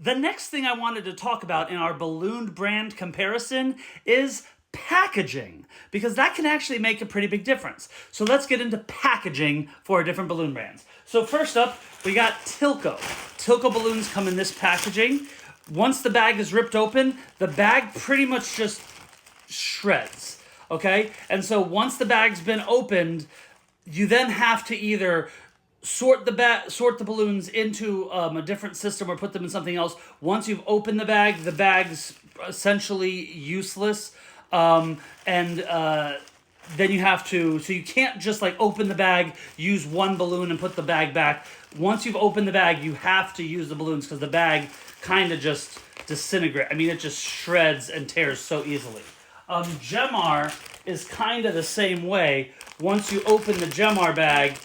The next thing I wanted to talk about in our ballooned brand comparison is packaging, because that can actually make a pretty big difference. So let's get into packaging for our different balloon brands. So first up, we got Tilco. Tilco balloons come in this packaging. Once the bag is ripped open, the bag pretty much just shreds, okay? And so once the bag's been opened, you then have to either sort the balloons into a different system or put them in something else. Once you've opened the bag's essentially useless, and then you have to. So you can't just like open the bag, use one balloon, and put the bag back. Once you've opened the bag, you have to use the balloons because the bag kind of just disintegrates. I mean, it just shreds and tears so easily. Gemar is kind of the same way. Once you open the Gemar bag,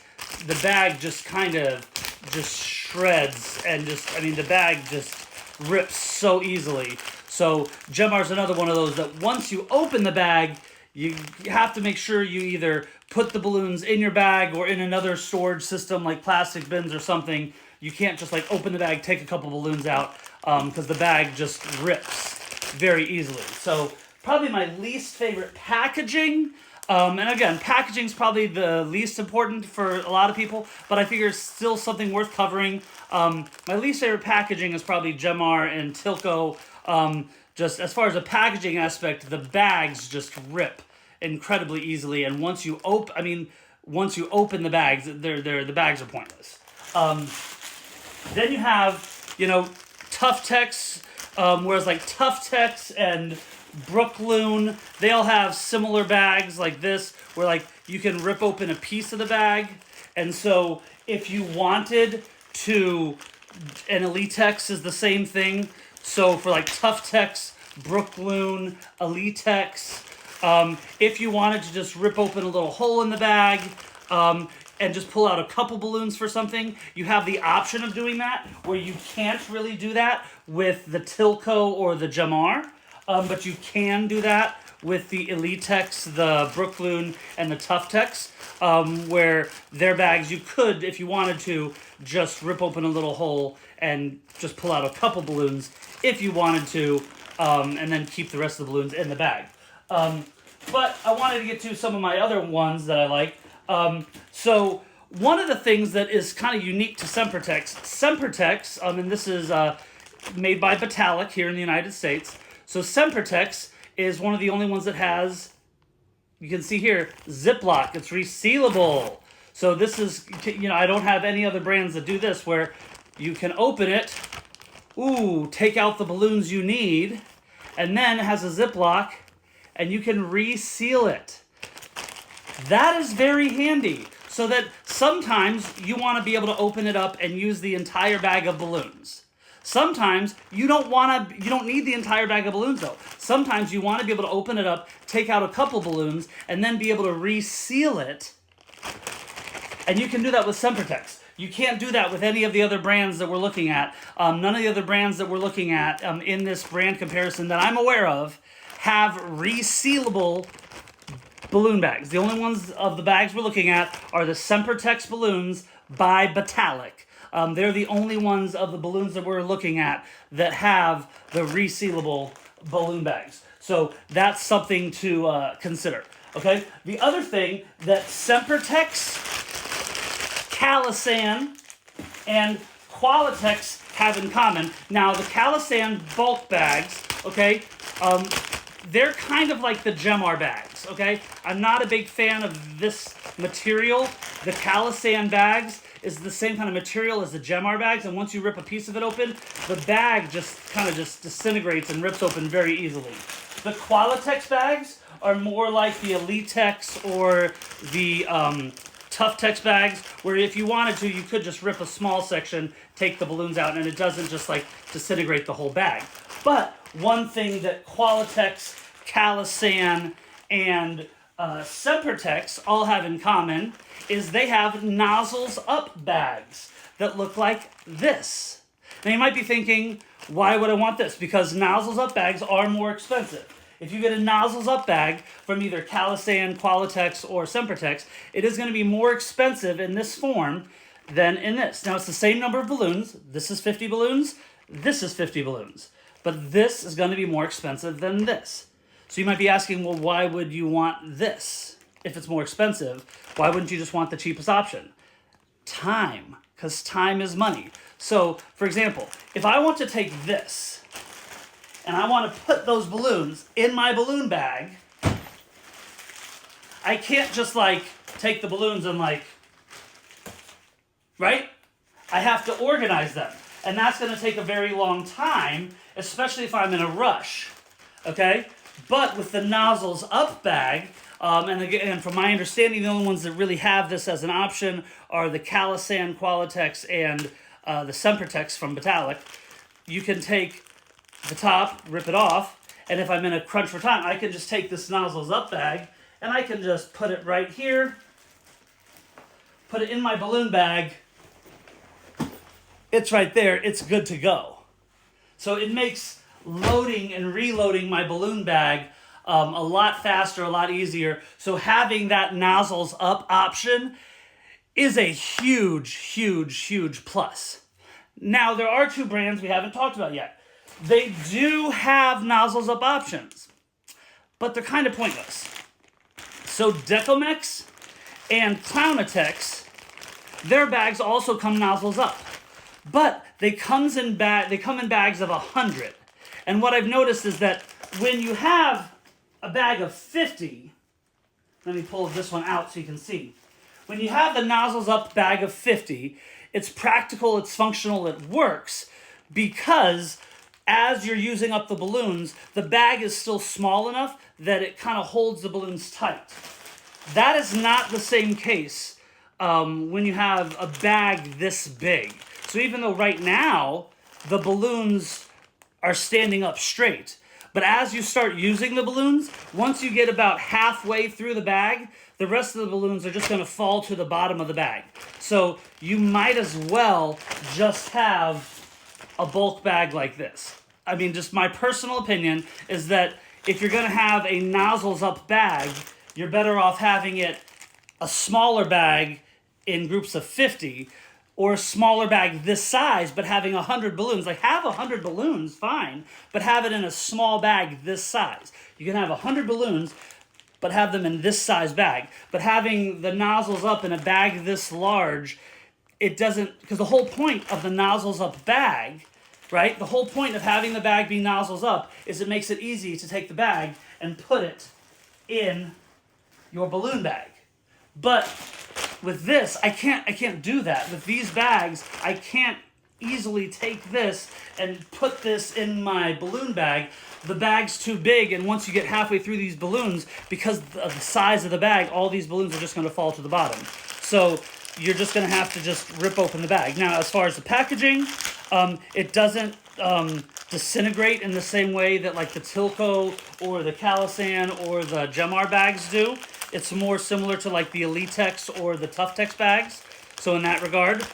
the bag just kind of just shreds and the bag just rips so easily. So Gemar's another one of those that once you open the bag, you have to make sure you either put the balloons in your bag or in another storage system like plastic bins or something. You can't just like open the bag, take a couple balloons out, because the bag just rips very easily. So probably my least favorite packaging. And again, packaging is probably the least important for a lot of people, but I figure it's still something worth covering. My least favorite packaging is probably Gemar and Tilco. Just as far as the packaging aspect, the bags just rip incredibly easily, and once you open the bags, the bags are pointless. Then you have, Tough Tex, whereas like Tough Tex and Brookloon, they all have similar bags like this, where like you can rip open a piece of the bag, and so if you wanted to, and Elitex is the same thing. So for like Tough Tex, Brookloon, Elitex, if you wanted to just rip open a little hole in the bag, and just pull out a couple balloons for something, you have the option of doing that, where you can't really do that with the Tilco or the Gemar. But you can do that with the Elitex, the Brookloon, and the Tough Tex, where their bags you could, if you wanted to, just rip open a little hole and just pull out a couple balloons if you wanted to, and then keep the rest of the balloons in the bag. But I wanted to get to some of my other ones that I like. So one of the things that is kind of unique to Sempertex, and this is made by Batalic here in the United States. So Sempertex is one of the only ones that has, you can see here, Ziploc. It's resealable. So this is, I don't have any other brands that do this, where you can open it, take out the balloons you need, and then it has a Ziploc, and you can reseal it. That is very handy, so that sometimes you want to be able to open it up and use the entire bag of balloons. Sometimes you don't need the entire bag of balloons though. Sometimes you want to be able to open it up, take out a couple balloons, and then be able to reseal it. And you can do that with Sempertex. You can't do that with any of the other brands that we're looking at. None of the other brands that we're looking at in this brand comparison that I'm aware of have resealable balloon bags. The only ones of the bags we're looking at are the Sempertex balloons by Batalic. They're the only ones of the balloons that we're looking at that have the resealable balloon bags. So that's something to consider. Okay. The other thing that Sempertex, Calasan, and Qualitex have in common. Now the Calasan bulk bags, okay, they're kind of like the Gemar bags. Okay, I'm not a big fan of this material. The Calasan bags is the same kind of material as the Gemar bags, and once you rip a piece of it open, the bag just kind of disintegrates and rips open very easily. The Qualitex bags are more like the Elitex or the Tough Tex bags, where if you wanted to, you could just rip a small section, take the balloons out, and it doesn't just like disintegrate the whole bag. But one thing that Qualitex, Calasan, and Sempertex all have in common is they have nozzles up bags that look like this. Now you might be thinking, why would I want this? Because nozzles up bags are more expensive. If you get a nozzles up bag from either Calasan, Qualitex, or Sempertex, it is going to be more expensive in this form than in this. Now it's the same number of balloons. This is 50 balloons. this is 50 balloons. But this is going to be more expensive than this. So you might be asking, well, why would you want this? If it's more expensive, why wouldn't you just want the cheapest option? Time, because time is money. So, for example, if I want to take this and I want to put those balloons in my balloon bag, I can't just like take the balloons and like, right? I have to organize them. And that's going to take a very long time, especially if I'm in a rush, okay? But with the nozzles up bag, and again, from my understanding, the only ones that really have this as an option are the Calisan, Qualitex, and the Sempertex from Batalic. You can take the top, rip it off, and if I'm in a crunch for time, I can just take this nozzles up bag, and I can just put it right here, put it in my balloon bag. It's right there, it's good to go. So it makes loading and reloading my balloon bag a lot faster, a lot easier. So having that nozzles up option is a huge, huge, huge plus. Now, there are two brands we haven't talked about yet. They do have nozzles up options, but they're kind of pointless. So Decomex and Clownatex, their bags also come nozzles up. But they come in bags of 100. And what I've noticed is that when you have a bag of 50, let me pull this one out so you can see. When you have the nozzles up bag of 50, it's practical, it's functional, it works, because as you're using up the balloons, the bag is still small enough that it kind of holds the balloons tight. That is not the same case when you have a bag this big. So even though right now the balloons are standing up straight, but as you start using the balloons, once you get about halfway through the bag, the rest of the balloons are just going to fall to the bottom of the bag. So you might as well just have a bulk bag like this. I mean, just my personal opinion is that if you're going to have a nozzles up bag, you're better off having it a smaller bag in groups of 50, or a smaller bag this size, but having 100 balloons. Like, have 100 balloons, fine, but have it in a small bag this size. You can have 100 balloons, but have them in this size bag. But having the nozzles up in a bag this large, it doesn't, because the whole point of the nozzles up bag, right? The whole point of having the bag be nozzles up is it makes it easy to take the bag and put it in your balloon bag. But with this, I can't do that. With these bags, I can't easily take this and put this in my balloon bag. The bag's too big, and once you get halfway through these balloons, because of the size of the bag, all these balloons are just going to fall to the bottom. So you're just going to have to just rip open the bag. Now, as far as the packaging, it doesn't disintegrate in the same way that like the Tilco or the Calisan or the Gemar bags do. It's more similar to like the Elitex or the Tuftex bags, so in that regard.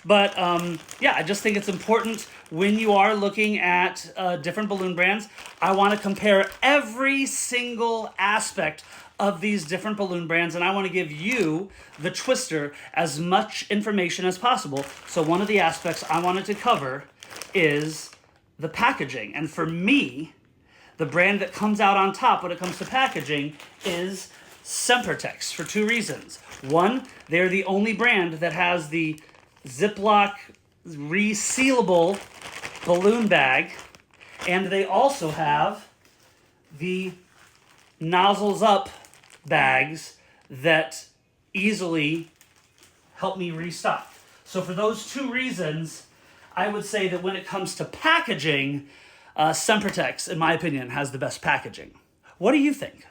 But yeah, I just think it's important when you are looking at different balloon brands. I want to compare every single aspect of these different balloon brands, and I want to give you, the twister, as much information as possible. So one of the aspects I wanted to cover is the packaging. And for me, the brand that comes out on top when it comes to packaging is Sempertex, for two reasons. One, they're the only brand that has the Ziploc resealable balloon bag, and they also have the nozzles up bags that easily help me restock. So for those two reasons, I would say that when it comes to packaging, Sempertex, in my opinion, has the best packaging. What do you think?